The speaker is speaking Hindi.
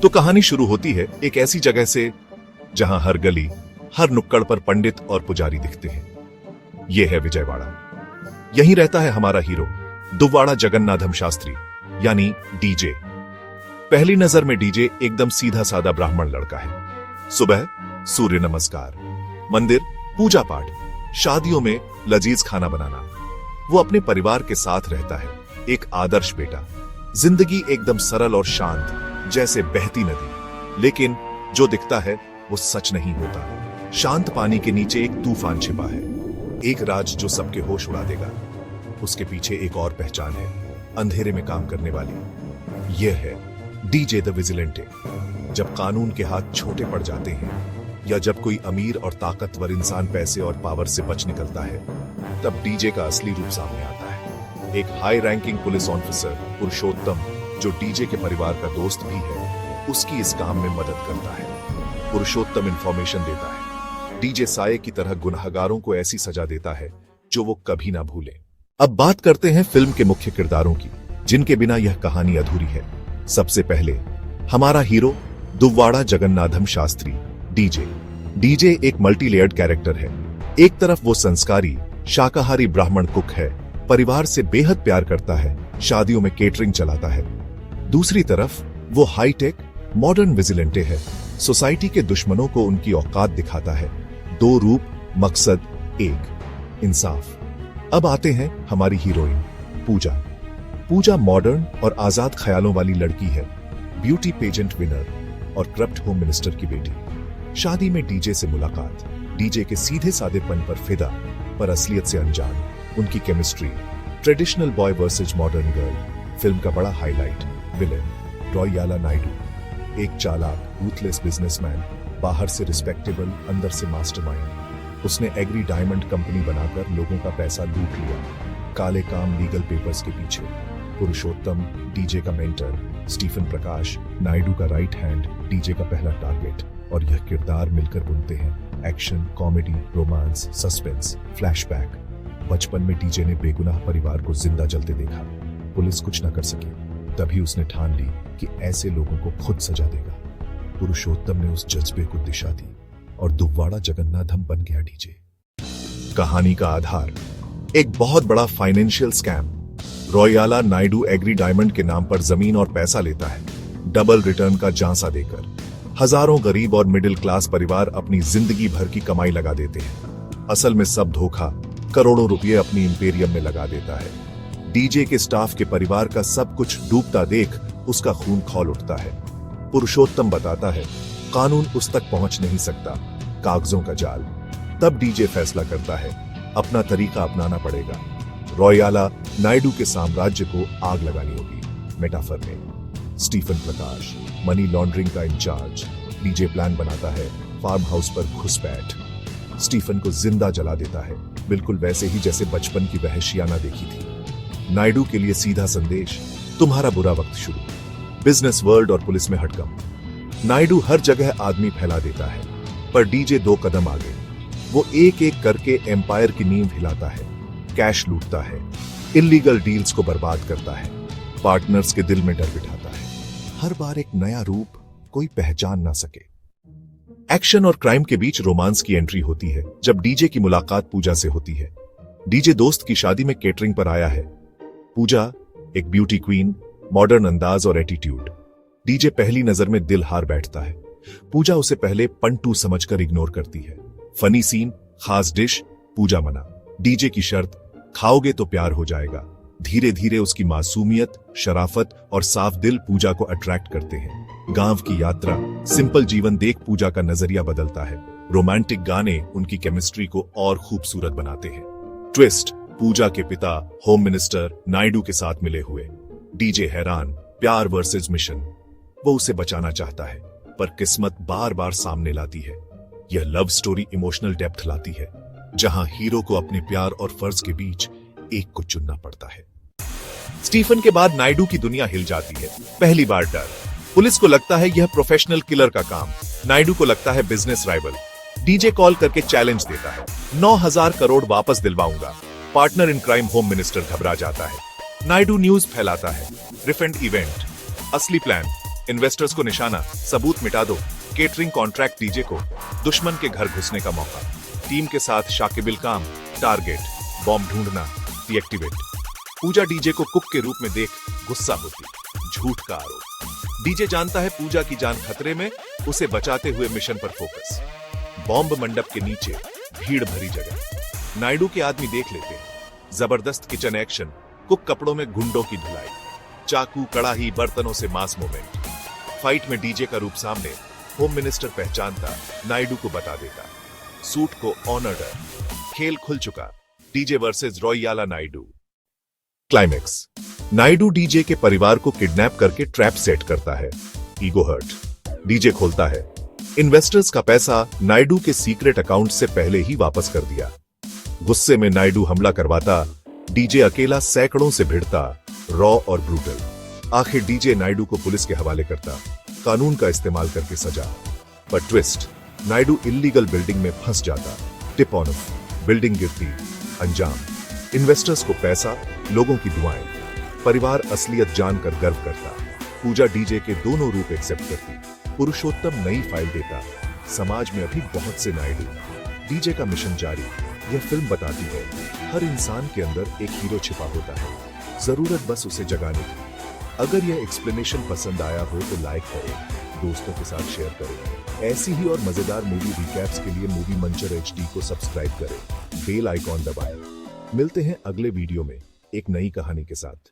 तो कहानी शुरू होती है एक ऐसी जगह से जहां हर गली, हर नुक्कड़ पर पंडित और पुजारी दिखते हैं। यह है विजयवाड़ा। यहीं रहता है हमारा हीरो दुव्वाड़ा जगन्नाथम शास्त्री यानी डीजे। पहली नजर में डीजे एकदम सीधा साधा ब्राह्मण लड़का है। सुबह सूर्य नमस्कार, मंदिर, पूजा पाठ, शादियों में लजीज खाना बनाना। वो अपने परिवार के साथ रहता है, एक आदर्श बेटा। जिंदगी एकदम सरल और शांत, जैसे बहती नदी। लेकिन जो दिखता है वो सच नहीं होता। शांत पानी के नीचे एक तूफान छिपा है, एक राज जो सबके होश उड़ा देगा। उसके पीछे एक और पहचान है, अंधेरे में काम करने वाली। यह है डीजे द विजिलेंटे। जब कानून के हाथ छोटे पड़ जाते हैं या जब कोई अमीर और ताकतवर इंसान पैसे और पावर से बच निकलता है, तब डीजे का असली रूप सामने आता है। एक हाई रैंकिंग पुलिस ऑफिसर पुरुषोत्तम, जो डीजे के परिवार का दोस्त भी है, उसकी इस काम में मदद करता है। पुरुषोत्तम इंफॉर्मेशन देता है, डीजे साये की तरह गुनहगारों को ऐसी सजा देता है जो वो कभी ना भूले। अब बात करते हैं फिल्म के मुख्य किरदारों की, जिनके बिना यह कहानी अधूरी है। सबसे पहले हमारा हीरो दुव्वाड़ा जगन्नाथम शास्त्री डीजे। डीजे एक मल्टी लेयर्ड कैरेक्टर है। एक तरफ वो संस्कारी शाकाहारी ब्राह्मण कुक है, परिवार से बेहद प्यार करता है, शादियों में केटरिंग चलाता है। दूसरी तरफ वो हाईटेक मॉडर्न विजिलेंटे है, सोसाइटी के दुश्मनों को उनकी औकात दिखाता है। दो रूप, मकसद एक, इंसाफ। अब आते हैं हमारी हीरोइन पूजा। पूजा मॉडर्न और आजाद ख्यालों वाली लड़की है, ब्यूटी पेजेंट विनर और करप्ट होम मिनिस्टर की बेटी। शादी में डीजे से मुलाकात, डीजे के सीधे साधेपन पर फिदा, पर असलियत से अनजान। उनकी chemistry, traditional boy versus modern girl. Film का बड़ा हाईलाइट विलेन रॉयाला नायडू, एक चालाक रूथलेस बिजनेसमैन, बाहर से रिस्पेक्टेबल, अंदर से मास्टरमाइंड। उसने एग्री डायमंड कंपनी बनाकर लोगों का पैसा लूट लिया, काले काम लीगल पेपर्स के पीछे। पुरुषोत्तम डीजे का मेंटर, स्टीफन प्रकाश नायडू का राइट हैंड, डीजे का पहला टारगेट। और यह किरदार मिलकर बुनते हैं action, comedy, romance, suspense, flashback. बचपन में डीजे ने बेगुनाह परिवार को जिंदा जलते देखा, पुलिस कुछ न कर सकी, तभी उसने ठान ली कि ऐसे लोगों को खुद सजा देगा। पुरुषोत्तम ने उस जज्बे को दिशा दी और दुव्वाड़ा जगन्नाथम बन गया डीजे। कहानी का आधार एक बहुत बड़ा financial scam. Royala Naidu agri diamond के नाम पर जमीन और पैसा लेता है, डबल रिटर्न का झांसा देकर। हजारों गरीब और मिडिल क्लास परिवार अपनी जिंदगी भर की कमाई लगा देते हैं। असल में सब धोखा, करोड़ों रुपए अपनी इंपेरियम में लगा देता है। डीजे के स्टाफ के परिवार का सब कुछ डूबता देख उसका खून खौल उठता है। पुरुषोत्तम बताता है कानून उस तक पहुंच नहीं सकता, कागजों का जाल। तब डीजे फैसला करता है अपना तरीका अपनाना पड़ेगा। रॉयाला नायडू के साम्राज्य को आग लगानी होगी। मेटाफर में स्टीफन प्रकाश मनी लॉन्ड्रिंग का इंचार्ज, डीजे प्लान बनाता है फार्म हाउस पर घुसपैठ, स्टीफन को जिंदा जला देता है, बिल्कुल वैसे ही जैसे बचपन की वहशियाना देखी थी। नायडू के लिए सीधा संदेश, तुम्हारा बुरा वक्त शुरू। बिजनेस वर्ल्ड और पुलिस में हड़कंप। नायडू हर जगह आदमी फैला देता है, पर डीजे दो कदम आगे। वो एक एक करके एम्पायर की नींव हिलाता है, कैश लूटता है, इल्लीगल डील्स को बर्बाद करता है, पार्टनर्स के दिल में डर बिठाता है। हर बार एक नया रूप, कोई पहचान ना सके। एक्शन और क्राइम के बीच रोमांस की एंट्री होती है जब डीजे की मुलाकात पूजा से होती है। डीजे दोस्त की शादी में केटरिंग पर आया है। पूजा एक ब्यूटी क्वीन, मॉडर्न अंदाज और एटीट्यूड। डीजे पहली नजर में दिल हार बैठता है। पूजा उसे पहले पंटू समझकर इग्नोर करती है। फनी सीन, खास डिश, पूजा मना। डीजे की शर्त, खाओगे तो प्यार हो जाएगा। धीरे धीरे उसकी मासूमियत, शराफत और साफ दिल पूजा को अट्रैक्ट करते हैं। गांव की यात्रा, सिंपल जीवन देख पूजा का नजरिया बदलता है। रोमांटिक गाने उनकी केमिस्ट्री को और खूबसूरत बनाते हैं। ट्विस्ट, पूजा के पिता होम मिनिस्टर नायडू के साथ मिले हुए। डीजे हैरान, प्यार वर्सेस मिशन। वो उसे बचाना चाहता है, पर किस्मत बार बार सामने लाती है। यह लव स्टोरी इमोशनल डेप्थ लाती है, जहां हीरो को अपने प्यार और फर्ज के बीच एक को चुनना पड़ता है। स्टीफन के बाद नायडू की दुनिया हिल जाती है। पहली बार डर, पुलिस को लगता है यह प्रोफेशनल किलर का काम, नायडू को लगता है बिजनेस राइवल। डीजे कॉल करके चैलेंज देता है, 9,000 करोड़ वापस दिलवाऊंगा। Partner in crime home minister घबरा जाता है। नायडू न्यूज फैलाता है, रिफंड इवेंट। असली प्लान, इन्वेस्टर्स को निशाना, सबूत मिटा दो, केटरिंग कॉन्ट्रैक्ट डीजे को, दुश्मन के घर घुसने का मौका, टीम के साथ शाकिबिल काम, टारगेट, बॉम्ब ढूंढना, डीएक्टिवेट। पूजा डीजे को कुक के रूप में देख गुस्सा होती, झूठ का आरोप। डीजे जानता है पूजा की जान खतरे में, उसे बचाते हुए मिशन पर फोकस। बॉम्ब मंडप के नीचे भीड़ भरी जगह, नायडू के आदमी देख लेते हैं, जबरदस्त किचन एक्शन, कुक कपड़ों में गुंडों की धुलाई, चाकू, कड़ाही, बर्तनों से मास मूवमेंट। फाइट में डीजे का रूप सामने, होम मिनिस्टर पहचानता, नायडू को बता देता, सूट को ऑनर्डर। खेल खुल चुका, DJ versus Royala Naidu. Climax, Naidu DJ के परिवार को किडनैप करके ट्रैप सेट करता है, ईगो हर्ट। डीजे खोलता है, इन्वेस्टर्स का पैसा नायडू के सीक्रेट अकाउंट से पहले ही वापस कर दिया। गुस्से में नायडू हमला करवाता, डीजे अकेला सैकड़ों से भिड़ता, रॉ और ब्रूटल। आखिर डीजे नायडू को पुलिस के हवाले करता, कानून का इस्तेमाल करके सजा। पर ट्विस्ट, नायडू इल्लीगल बिल्डिंग में फंस जाता, टिप ऑन ऑफ, बिल्डिंग गिरती, अंजाम, इन्वेस्टर्स को पैसा, लोगों की दुआएं। परिवार असलियत जानकर गर्व करता, पूजा डीजे के दोनों रूप एक्सेप्ट करती, पुरुषोत्तम नई फाइल देता। समाज में अभी बहुत से नायडू। डीजे का मिशन जारी। यह फिल्म बताती है, हर इंसान के अंदर एक हीरो छिपा होता है, जरूरत बस उसे जगाने की। अगर यह एक्सप्लेनेशन पसंद आया हो तो लाइक करें, दोस्तों के साथ शेयर करें। ऐसी ही और मजेदार मूवी रिकैप्स के लिए मूवी मंचर HD को सब्सक्राइब करें, बेल आइकॉन दबाएं। मिलते हैं अगले वीडियो में एक नई कहानी के साथ।